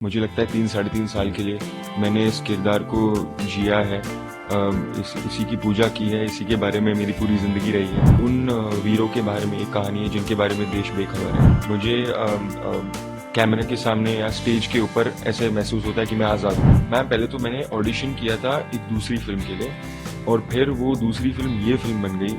मुझे लगता है 3 साढ़े 3 साल के लिए मैंने इस किरदार को जिया है। इसी की पूजा की है, इसी के बारे में मेरी पूरी ज़िंदगी रही है। उन वीरों के बारे में एक कहानी है जिनके बारे में देश बेखबर है। मुझे कैमरे के सामने या स्टेज के ऊपर ऐसे महसूस होता है कि मैं आज़ाद हूँ। मैंने पहले ऑडिशन किया था एक दूसरी फिल्म के लिए, और फिर वो दूसरी फिल्म ये फिल्म बन गई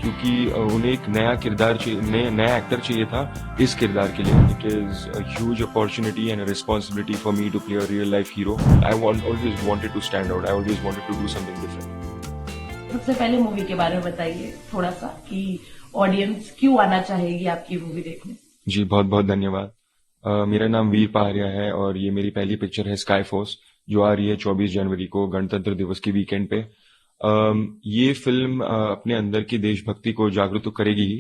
क्योंकि उन्हें एक नया किरदार चाहिए, नया एक्टर चाहिए था इस किरदार के लिए। It is a huge opportunity and a responsibility for me to play a real life hero. I always wanted to stand out, I always wanted to do something different. सबसे पहले मूवी के बारे में बताइए थोड़ा सा कि ऑडियंस क्यों आना चाहेगी आपकी मूवी देखने। जी बहुत बहुत धन्यवाद। मेरा नाम वीर पहाड़िया है और ये मेरी पहली पिक्चर है स्काई फोर्स, जो आ रही है 24 जनवरी को गणतंत्र दिवस के वीकेंड पे। ये फिल्म अपने अंदर की देशभक्ति को जागरूक तो करेगी ही,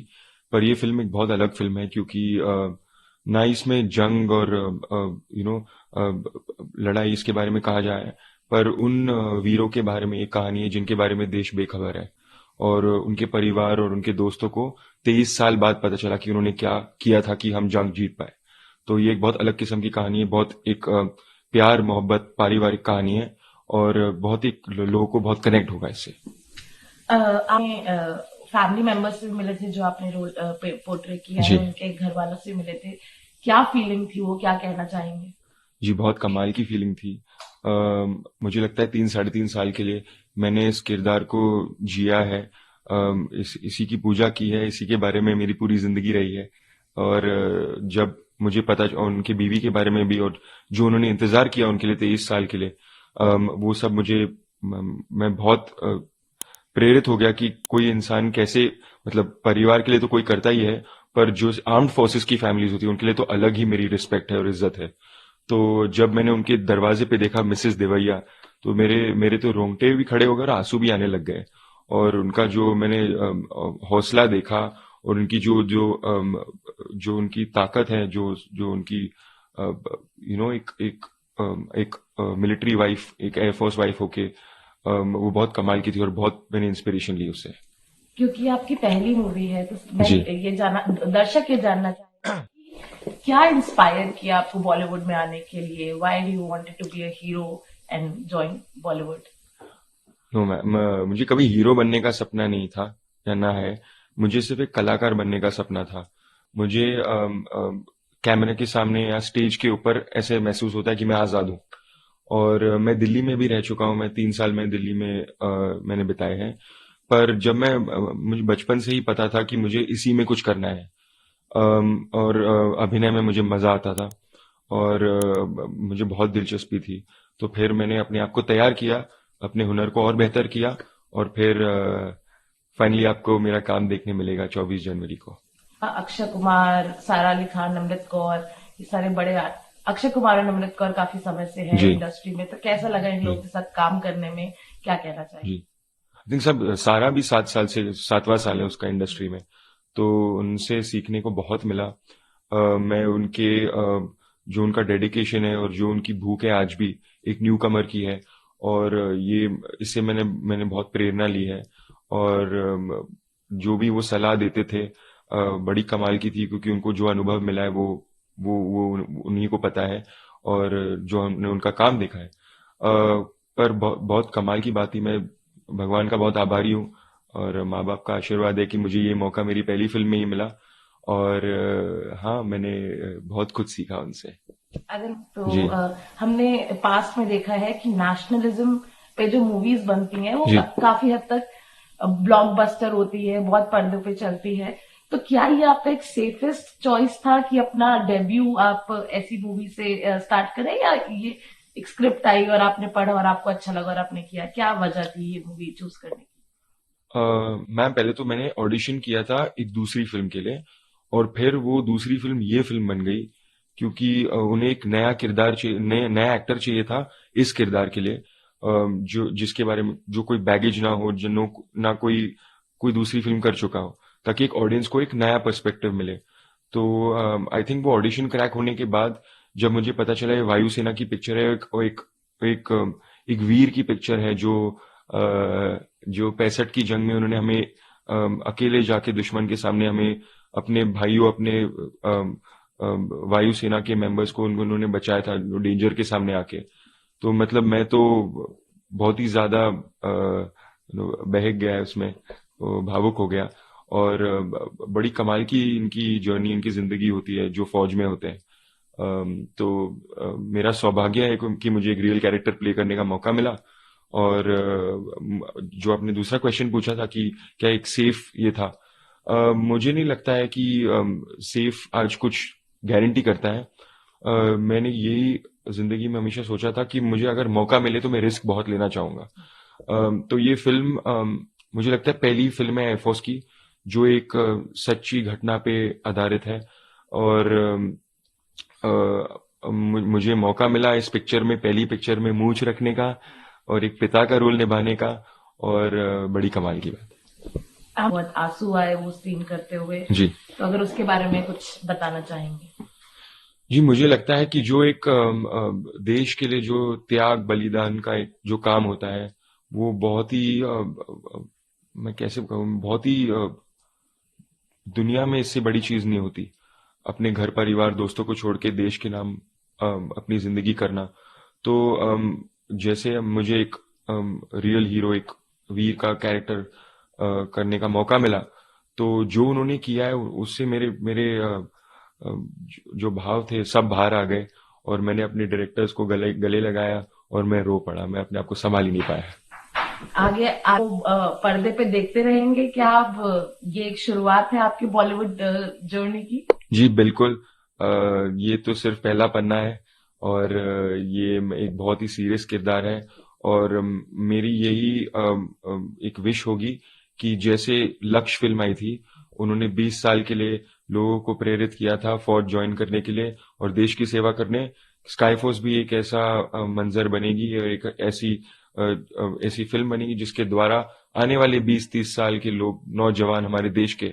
पर ये फिल्म एक बहुत अलग फिल्म है क्योंकि ना इसमें जंग और लड़ाई इसके बारे में कहा जाए, पर उन वीरों के बारे में एक कहानी है जिनके बारे में देश बेखबर है। और उनके परिवार और उनके दोस्तों को 23 साल बाद पता चला कि उन्होंने क्या किया था कि हम जंग जीत पाए। तो ये एक बहुत अलग किस्म की कहानी है, बहुत एक प्यार मोहब्बत पारिवारिक कहानी है, और बहुत ही लोगों को बहुत कनेक्ट होगा इससे। आपने फैमिली मेंबर्स से मिले थे जो आपने रोल पोर्ट्रे किया है, उनके घर वालों से मिले थे, क्या फीलिंग थी, वो क्या कहना चाहेंगे? जी बहुत कमाल की फीलिंग थी। मुझे लगता है 3 साढ़े 3 साल के लिए मैंने इस किरदार को जिया है। इसी की पूजा की है, इसी के बारे में मेरी पूरी जिंदगी रही है। और जब मुझे पता, और उनकी बीवी के बारे में भी, और जो उन्होंने इंतजार किया उनके लिए 23 साल के लिए, वो सब मुझे मैं बहुत प्रेरित हो गया कि कोई इंसान कैसे, मतलब परिवार के लिए तो कोई करता ही है, पर जो आर्म्ड फोर्सेस की फैमिलीज होती है उनके लिए तो अलग ही मेरी रिस्पेक्ट है और इज्जत है। तो जब मैंने उनके दरवाजे पे देखा मिसेस देवैया, तो मेरे मेरे तो रोंगटे भी खड़े हो गए और आंसू भी आने लग गए। और उनका जो मैंने हौसला देखा, और उनकी जो जो जो उनकी ताकत है, जो जो उनकी एक मिलिट्री वाइफ, एक एयरफोर्स वाइफ होके, वो बहुत कमाल की थी और बहुत मैंने इंस्पिरेशन ली उससे। क्योंकि आपकी पहली मूवी है तो मैं जी ये जाना दर्शक ये जानना चाहेंगे कि क्या इंस्पायर किया आपको बॉलीवुड में आने के लिए, why do you wanted to be a hero and join Bollywood? No मुझे कभी हीरो बनने का सपना नहीं था या ना है। मुझे सिर्फ एक कलाकार बनने का सपना था। मुझे कैमरे के सामने या स्टेज के ऊपर ऐसे महसूस होता है कि मैं आज़ाद हूँ। और मैं दिल्ली में भी रह चुका हूँ, मैं 3 साल में दिल्ली में मैंने बिताए हैं। पर जब मुझे बचपन से ही पता था कि मुझे इसी में कुछ करना है। और अभिनय में मुझे मजा आता था, और मुझे बहुत दिलचस्पी थी। तो फिर मैंने अपने आप को तैयार किया, अपने हुनर को और बेहतर किया, और फिर फाइनली आपको मेरा काम देखने मिलेगा 24 जनवरी को। अक्षय कुमार, सारा अली खान, नमृत कौर, ये सारे बड़े अक्षय कुमार और नमृत कौर काफी समय से है जी इंडस्ट्री में, तो कैसा लगा इन जी लोगों के साथ काम करने में, क्या कहना जी। चाहिए? आई थिंक सब, सारा भी 7 साल से 7वां साल है उसका इंडस्ट्री में, तो उनसे सीखने को बहुत मिला। मैं उनके जो उनका डेडिकेशन है और जो उनकी भूख है आज भी एक न्यू कमर की है, और ये इससे मैंने मैंने बहुत प्रेरणा ली है। और जो भी वो सलाह देते थे बड़ी कमाल की थी, क्योंकि उनको जो अनुभव मिला है वो उन्हीं को पता है, और जो हमने उनका काम देखा है। पर बहुत कमाल की बात थी, मैं भगवान का बहुत आभारी हूँ, और माँ बाप का आशीर्वाद है कि मुझे ये मौका मेरी पहली फिल्म में ही मिला। और हाँ, मैंने बहुत कुछ सीखा उनसे। अगर तो जी हमने पास्ट में देखा है कि नेशनलिज्म पे जो मूवीज बनती हैं वो जी। काफी हद तक ब्लॉकबस्टर होती है, बहुत पर्दे पे चलती है। तो क्या ये आपका एक सेफेस्ट चॉइस था कि अपना डेब्यू आप ऐसी मूवी से स्टार्ट करें, या ये एक स्क्रिप्ट आई और आपने पढ़ा और आपको अच्छा लगा और आपने किया, क्या वजह थी ये मूवी चूज करने की? मैंने ऑडिशन किया था एक दूसरी फिल्म के लिए, और फिर वो दूसरी फिल्म ये फिल्म बन गई क्योंकि उन्हें एक नया किरदार चाहिए, नया एक्टर चाहिए था इस किरदार के लिए, जो जिसके बारे में जो कोई बैगेज ना हो, जो ना कोई कोई दूसरी फिल्म कर चुका हो, ताकि एक ऑडियंस को एक नया पर्सपेक्टिव मिले। तो आई थिंक वो ऑडिशन क्रैक होने के बाद जब मुझे पता चला ये वायुसेना की पिक्चर है, एक एक वीर की पिक्चर है, जो 65 की जंग में उन्होंने हमें अकेले जाके दुश्मन के सामने हमें अपने भाइयों, अपने वायुसेना के मेंबर्स को उन्होंने बचाया था डेंजर के सामने आके। तो मतलब मैं तो बहुत ही ज्यादा बहक गया उसमें, भावुक हो गया। और बड़ी कमाल की इनकी जर्नी, इनकी जिंदगी होती है जो फौज में होते हैं। तो मेरा सौभाग्य है कि मुझे एक रियल कैरेक्टर प्ले करने का मौका मिला। और जो आपने दूसरा क्वेश्चन पूछा था कि क्या एक सेफ ये था, मुझे नहीं लगता है कि सेफ आज कुछ गारंटी करता है। मैंने यही जिंदगी में हमेशा सोचा था कि मुझे अगर मौका मिले तो मैं रिस्क बहुत लेना चाहूंगा। तो ये फिल्म मुझे लगता है पहली फिल्म है एयरफोर्स की जो एक सच्ची घटना पे आधारित है। और मुझे मौका मिला इस पिक्चर में, पहली पिक्चर में मूंछ रखने का और एक पिता का रोल निभाने का। और बड़ी कमाल की बात। बहुत आंसू आए वो सीन करते हुए, जी तो अगर उसके बारे में कुछ बताना चाहेंगे? जी, मुझे लगता है कि जो एक देश के लिए जो त्याग बलिदान का एक जो काम होता है वो बहुत ही मैं कैसे कहूँ, बहुत ही दुनिया में इससे बड़ी चीज नहीं होती। अपने घर परिवार दोस्तों को छोड़ के देश के नाम अपनी जिंदगी करना। तो जैसे अब मुझे एक रियल हीरो, एक वीर का कैरेक्टर करने का मौका मिला, तो जो उन्होंने किया है उससे मेरे मेरे जो भाव थे सब बाहर आ गए। और मैंने अपने डायरेक्टर्स को गले गले लगाया और मैं रो पड़ा, मैं अपने आप को संभाल ही नहीं पाया। आगे आप पर्दे पे देखते रहेंगे क्या? आप ये एक शुरुआत है आपकी बॉलीवुड जर्नी की? जी बिल्कुल। ये तो सिर्फ पहला पन्ना है और ये एक बहुत ही सीरियस किरदार है। और मेरी यही एक विश होगी कि जैसे लक्ष्य फिल्म आई थी, उन्होंने 20 साल के लिए लोगों को प्रेरित किया था फौज ज्वाइन करने के लिए और देश की सेवा करने। स्काई फोर्स भी एक ऐसा मंजर बनेगी और एक ऐसी फिल्म बनेगी जिसके द्वारा आने वाले 20-30 साल के लोग, नौजवान हमारे देश के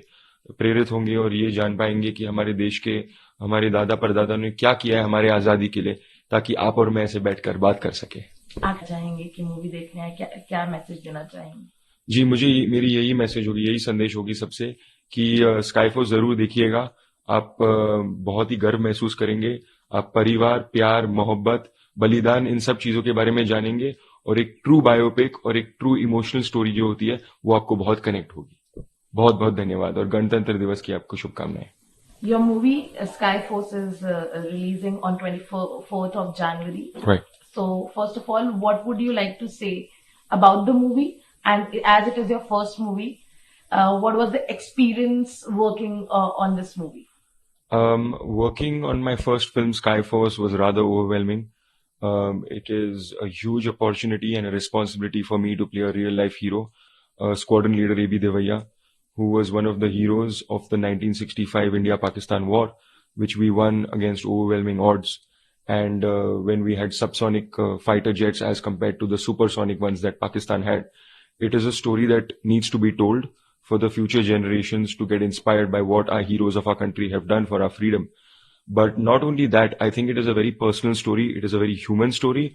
प्रेरित होंगे और ये जान पाएंगे कि हमारे देश के हमारे दादा परदादा ने क्या किया है हमारे आजादी के लिए, ताकि आप और मैं ऐसे बैठकर बात कर सके। आप चाहेंगे कि मूवी देखने आए, क्या क्या मैसेज देना चाहेंगे? जी, मेरी यही मैसेज होगी, यही संदेश होगी सबसे कि स्काईफोर्स जरूर देखिएगा। आप बहुत ही गर्व महसूस करेंगे। आप परिवार, प्यार, मोहब्बत, बलिदान, इन सब चीजों के बारे में जानेंगे और एक ट्रू बायोपिक और एक ट्रू इमोशनल स्टोरी जो होती है वो आपको बहुत कनेक्ट होगी। बहुत बहुत धन्यवाद और गणतंत्र दिवस की आपको शुभकामनाएं। Your movie Sky Force is releasing on 24th of January. Right. So first of all, what would you like to say about the movie? And as it is your first movie, what was the experience working on this movie? Working on my first film, Skyforce, was rather overwhelming. It is a huge opportunity and a responsibility for me to play a real life hero, Squadron Leader A.B. Devaya, who was one of the heroes of the 1965 India-Pakistan war, which we won against overwhelming odds. And when we had subsonic fighter jets as compared to the supersonic ones that Pakistan had, it is a story that needs to be told for the future generations to get inspired by what our heroes of our country have done for our freedom. But not only that, I think it is a very personal story. It is a very human story.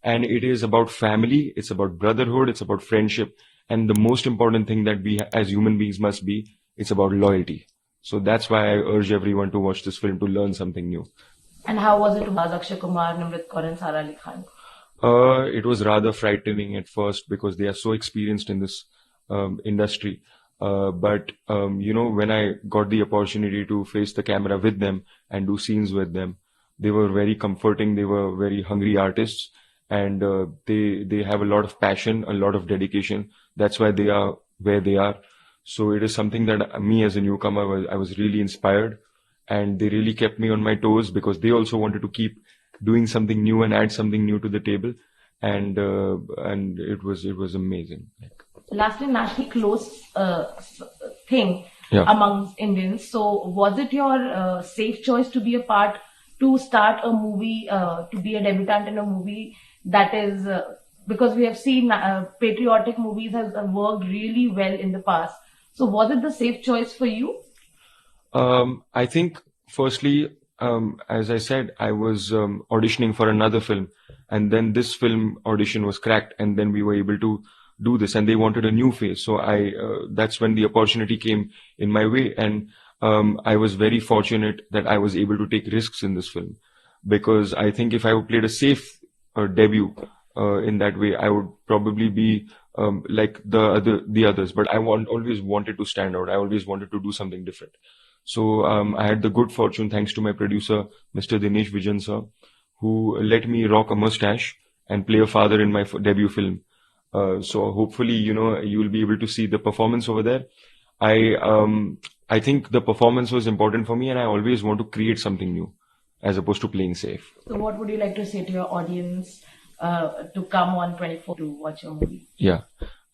And it is about family. It's about brotherhood. It's about friendship. And the most important thing that we as human beings must be, it's about loyalty. So that's why I urge everyone to watch this film to learn something new. And how was it with Akshay Kumar, Nimrit Kaur and Sara Ali Khan? It was rather frightening at first because they are so experienced in this industry. But when I got the opportunity to face the camera with them and do scenes with them, they were very comforting. They were very hungry artists, and they have a lot of passion, a lot of dedication. That's why they are where they are. So it is something that me as a newcomer, I was really inspired, and they really kept me on my toes because they also wanted to keep doing something new and add something new to the table, and it was amazing. Lastly, nationally close thing Yeah. amongst Indians. So, was it your safe choice to be a part, to start a movie, to be a debutant in a movie that is, because we have seen patriotic movies has worked really well in the past. So, was it the safe choice for you? I think, firstly, as I said, I was auditioning for another film, and then this film audition was cracked, and then we were able to do this, and they wanted a new face. So that's when the opportunity came in my way, and I was very fortunate that I was able to take risks in this film, because I think if I would played a safe debut in that way, I would probably be like the others. But always wanted to stand out. I always wanted to do something different. So I had the good fortune, thanks to my producer, Mr. Dinesh Vijan sir, who let me rock a mustache and play a father in my debut film. So hopefully, you will be able to see the performance over there. I think the performance was important for me, and I always want to create something new as opposed to playing safe. So, what would you like to say to your audience to come on 24 to watch your movie? Yeah.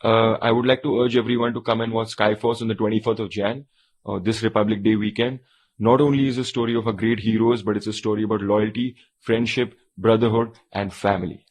I would like to urge everyone to come and watch Skyforce on the 24th of Jan, this Republic Day weekend. Not only is a story of a great heroes, but it's a story about loyalty, friendship, brotherhood, and family.